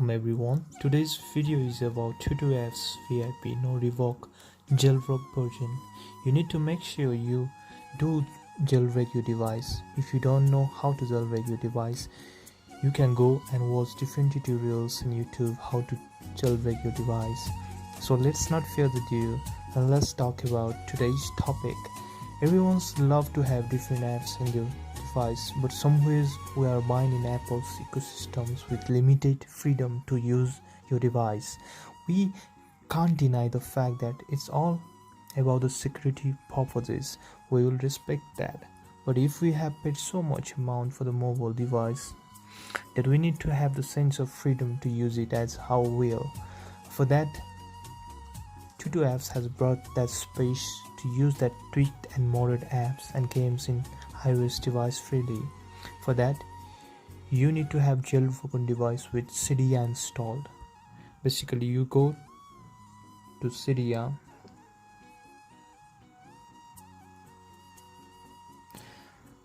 Welcome everyone. Today's video is about TutuApps Vip no Revoke jailbreak version. You need to make sure you do jailbreak your device. If you don't know how to jailbreak your device, you can go and watch different tutorials on YouTube how to jailbreak your device. So let's not further ado and let's talk about today's topic. Everyone's love to have different apps in their device, but somewhere we are buying in Apple's ecosystems with limited freedom to use your device. We can't deny the fact that it's all about the security purposes. We will respect that. But if we have paid so much amount for the mobile device, that we need to have the sense of freedom to use it as how we will. For that, TutuApps has brought that space to use that tweaked and modded apps and games in iOS device freely. For that, you need to have jailbroken device with Cydia installed. Basically, you go to Cydia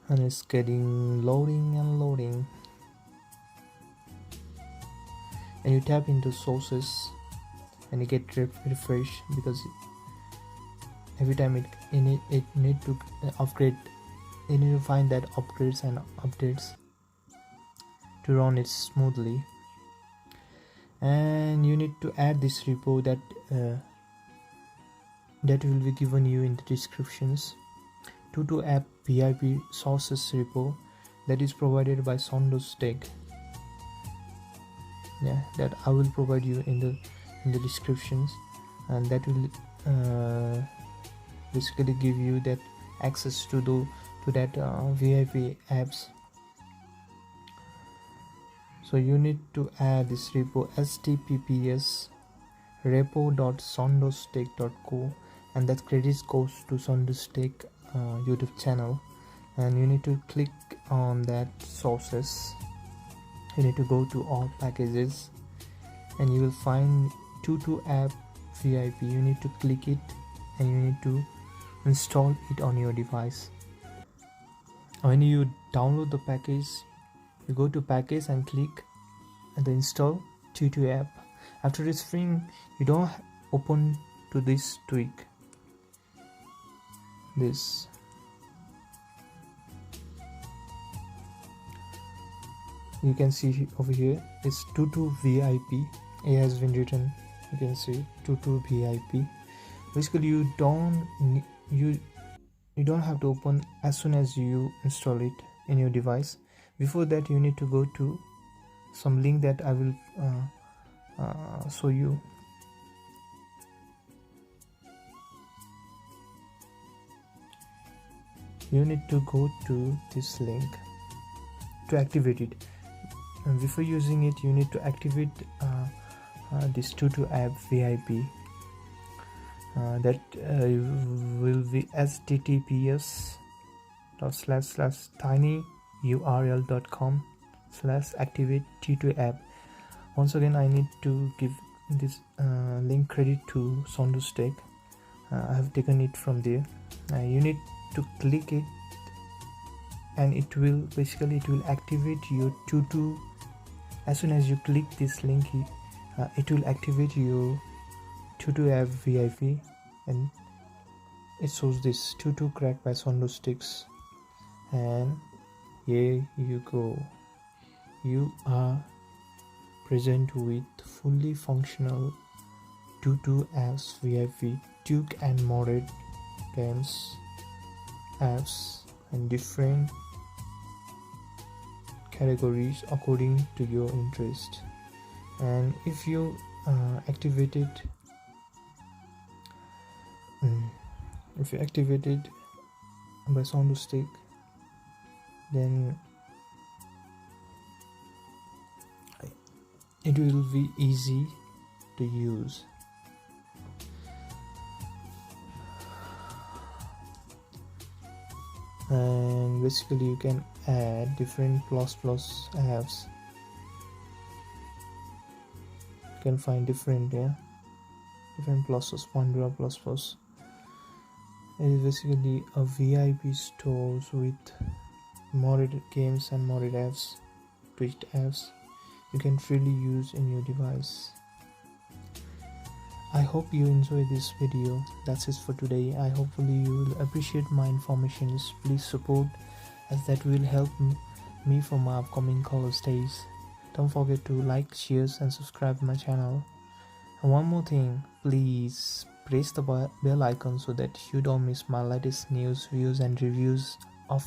and it's getting loading and loading, and you tap into sources and you get refresh because every time it need to upgrade. You need to find that upgrades and updates to run it smoothly, and you need to add this repo that will be given you in the descriptions. TutuApps Vip sources repo that is provided by Saunders tech. Yeah, that I will provide you in the descriptions, and that will basically give you that access to that VIP apps. So you need to add this repo https repo.saunderstech.co, and that credits goes to Saunders Tech YouTube channel, and you need to click on that sources. You need to go to all packages and you will find TutuApps Vip. You need to click it and you need to install it on your device. When you download the package, you go to package and click the install TutuApp. After it's free, you don't open to this tweak. This you can see over here it's Tutu VIP. It has been written. You can see Tutu VIP. Basically, you don't have to open as soon as you install it in your device. Before that, you need to go to some link that I will show you. You need to go to this link to activate it. And before using it, you need to activate this TutuApps VIP. That will be https://tinyurl.com/activate TutuApp. Once again, I need to give this link credit to Saunders Tech. I have taken it from there. You need to click it, and it will activate your Tutu. As soon as you click this link, it will activate your TutuApps VIP, and it shows this Tutu cracked by Saunders Tech, and here you go. You are present with fully functional TutuApps VIP, tweaked and modded games, apps, and different categories according to your interest. And if you activate it by Saunders Tech, then it will be easy to use. And basically, you can add different plus apps. You can find different pluses. Pandora plus. It is basically a VIP stores with modded games and modded apps, tweaked apps. you can freely use in your device. I hope you enjoy this video. That's it for today. I hopefully you will appreciate my informations. Please support, as that will help me for my upcoming college days. Don't forget to like, share and subscribe my channel. And one more thing, please press the bell icon so that you don't miss my latest news, views and reviews of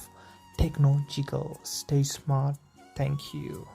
technological. Stay smart. Thank you.